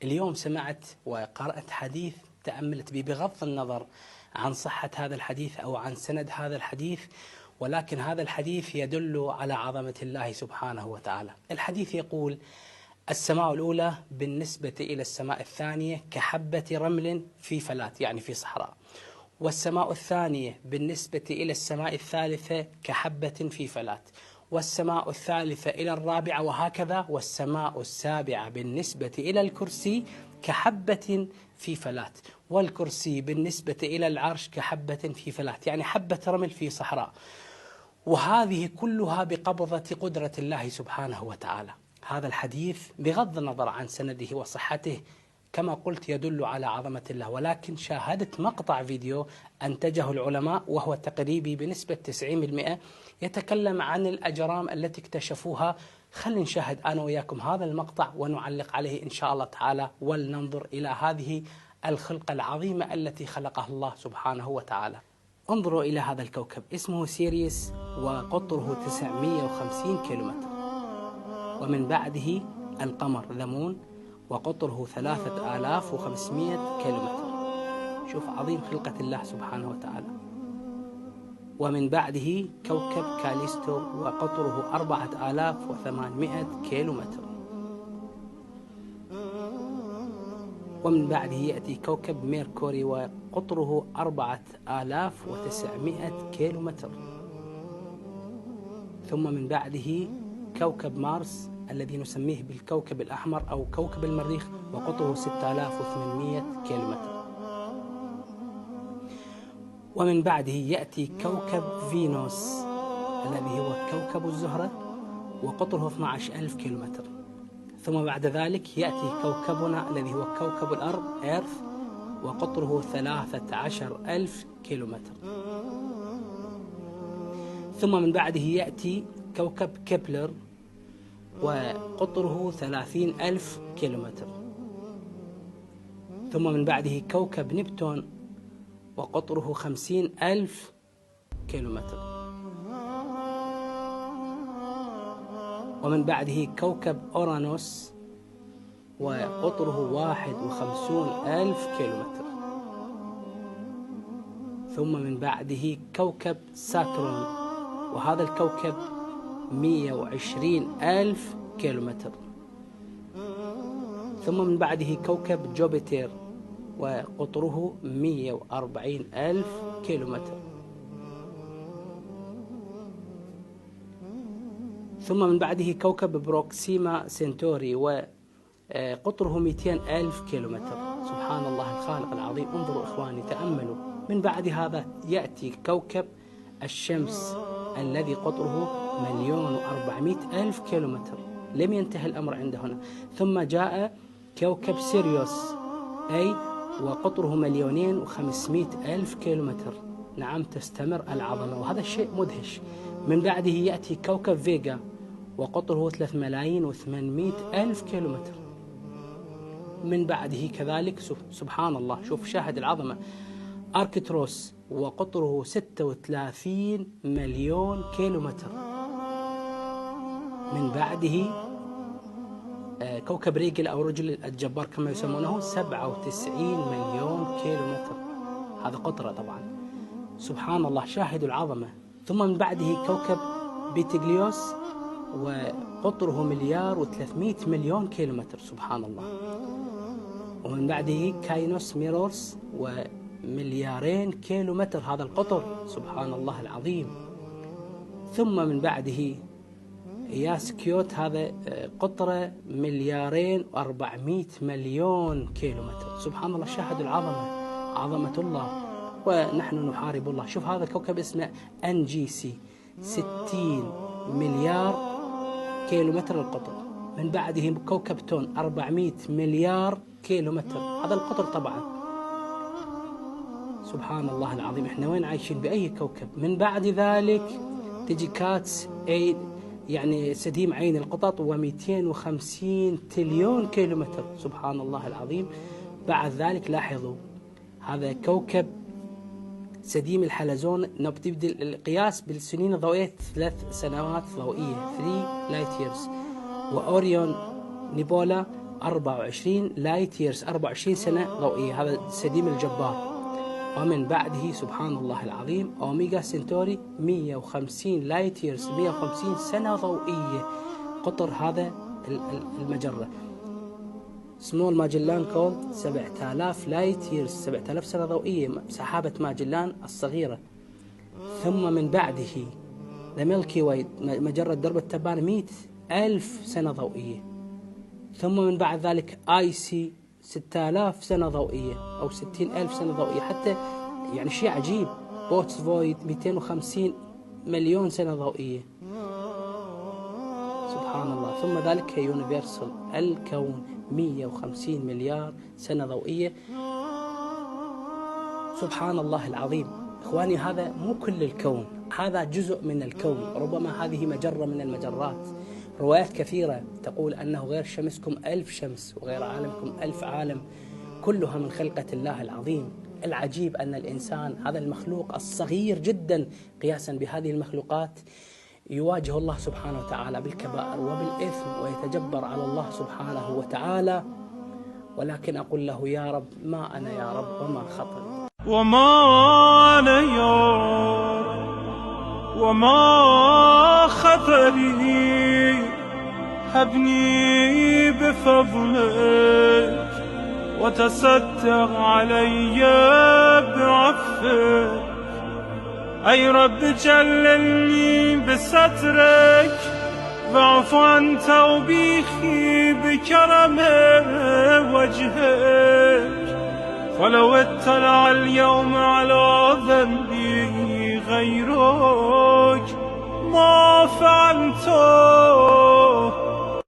اليوم سمعت وقرأت حديث تأملت به بغض النظر عن صحة هذا الحديث أو عن سند هذا الحديث، ولكن هذا الحديث يدل على عظمة الله سبحانه وتعالى. الحديث يقول: السماء الأولى بالنسبة إلى السماء الثانية كحبة رمل في فلات، يعني في صحراء. والسماء الثانية بالنسبة إلى السماء الثالثة كحبة في فلات. والسماء الثالثة إلى الرابعة وهكذا. والسماء السابعة بالنسبة إلى الكرسي كحبة في فلات. والكرسي بالنسبة إلى العرش كحبة في فلات، يعني حبة رمل في صحراء. وهذه كلها بقبضة قدرة الله سبحانه وتعالى. هذا الحديث بغض النظر عن سنده وصحته كما قلت يدل على عظمة الله، ولكن شاهدت مقطع فيديو أنتجه العلماء وهو تقريبي بنسبة 90% يتكلم عن الأجرام التي اكتشفوها. خلينا نشاهد أنا وياكم هذا المقطع ونعلق عليه إن شاء الله تعالى، ولننظر إلى هذه الخلقة العظيمة التي خلقها الله سبحانه وتعالى. انظروا إلى هذا الكوكب، اسمه سيريوس وقطره 950 كيلومتر. ومن بعده القمر ذا مون وقطره 3500 كيلومتر. شوف عظيم خلقة الله سبحانه وتعالى. ومن بعده كوكب كاليستو وقطره 4800 كيلومتر. ومن بعده يأتي كوكب ميركوري وقطره 4900 كيلومتر. ثم من بعده كوكب مارس الذي نسميه بالكوكب الأحمر أو كوكب المريخ وقطره 6800 كيلومتر. ومن بعده يأتي كوكب فينوس الذي هو كوكب الزهرة وقطره 12000 كيلومتر. ثم بعد ذلك يأتي كوكبنا الذي هو كوكب الأرض إيرث وقطره 13000 كيلومتر. ثم من بعده يأتي كوكب كيبلر وقطره 30000 كيلومتر. ثم من بعده كوكب نبتون وقطره 50000 كيلومتر. ومن بعده كوكب أورانوس وقطره 51000 كيلومتر. ثم من بعده كوكب ساترون وهذا الكوكب 120000 كيلومتر. ثم من بعده كوكب جوبيتر وقطره 140000 كيلومتر. ثم من بعده كوكب بروكسيما سنتوري وقطره 200000 كيلومتر. سبحان الله الخالق العظيم. انظروا إخواني تأملوا. من بعد هذا يأتي كوكب الشمس الذي قطره 1,400,000 كيلومتر. لم ينتهي الأمر عند هنا. ثم جاء كوكب سيريوس أي وقطره 2,500,000 كيلومتر. نعم تستمر العظمة وهذا الشيء مدهش. من بعده يأتي كوكب فيغا وقطره 3,800,000 كيلومتر. من بعده كذلك سبحان الله شوف شاهد العظمة أركتروس وقطره 36 مليون كيلومتر. من بعده كوكب ريجل أو رجل الجبار كما يسمونه 97 مليون كيلومتر. هذا قطرة طبعا. سبحان الله شاهدوا العظمة. ثم من بعده كوكب بيتغليوس وقطره 1,300,000,000 كيلومتر. سبحان الله. ومن بعده كاينوس ميرورس ومليارين كيلومتر. هذا القطر سبحان الله العظيم. ثم من بعده ياسكيوت هذا قطره 2,400,000,000 كيلومتر. سبحان الله شاهدوا العظمة عظمة الله ونحن نحارب الله. شوف هذا كوكب اسمه NGC 60 مليار كيلومتر القطر. من بعده كوكب تون 400 مليار كيلومتر. هذا القطر طبعا. سبحان الله العظيم. احنا وين عايشين بأي كوكب؟ من بعد ذلك تجي كاتس اي يعني سديم عين القطط و250 تريليون كيلومتر. سبحان الله العظيم. بعد ذلك لاحظوا هذا كوكب سديم الحلزون نبتدي القياس بالسنين الضوئية 3 سنوات ضوئية 3 لايت ييرز. وأوريون نيبولا 24 لايت ييرز، 24 سنة ضوئية، هذا السديم الجبار. ومن بعده سبحان الله العظيم أوميغا سنتوري 150 لايت ييرز، 150 سنة ضوئية قطر هذا المجرة. سمول ماجلان كولد 7000 لايت ييرز، 7000 سنة ضوئية، سحابة ماجلان الصغيرة. ثم من بعده ذا ميلكي واي، مجرة درب التبانة 100,000 سنة ضوئية. ثم من بعد ذلك آي سي 6000 سنة ضوئية أو 60,000 سنة ضوئية، حتى يعني شيء عجيب. بوتس فويد 250 مليون سنة ضوئية، سبحان الله. ثم ذلك يونيفرسال الكون 150 مليار سنة ضوئية، سبحان الله العظيم. إخواني هذا مو كل الكون، هذا جزء من الكون، ربما هذه مجرة من المجرات. روايات كثيرة تقول أنه غير شمسكم 1000 شمس وغير عالمكم 1000 عالم، كلها من خلقة الله العظيم. العجيب أن الإنسان هذا المخلوق الصغير جدا قياسا بهذه المخلوقات يواجه الله سبحانه وتعالى بالكبائر وبالإثم ويتجبر على الله سبحانه وتعالى، ولكن أقول له يا رب ما أنا يا رب وما خطري، وما أنا يا رب وما خطري، هبني بفضلك وتصدق علي بعفك. أي رب جللني بسترك، واعف عن توبيخي بكرم وجهك. فلو اطلع اليوم على ذنبي غيرك ما فعلت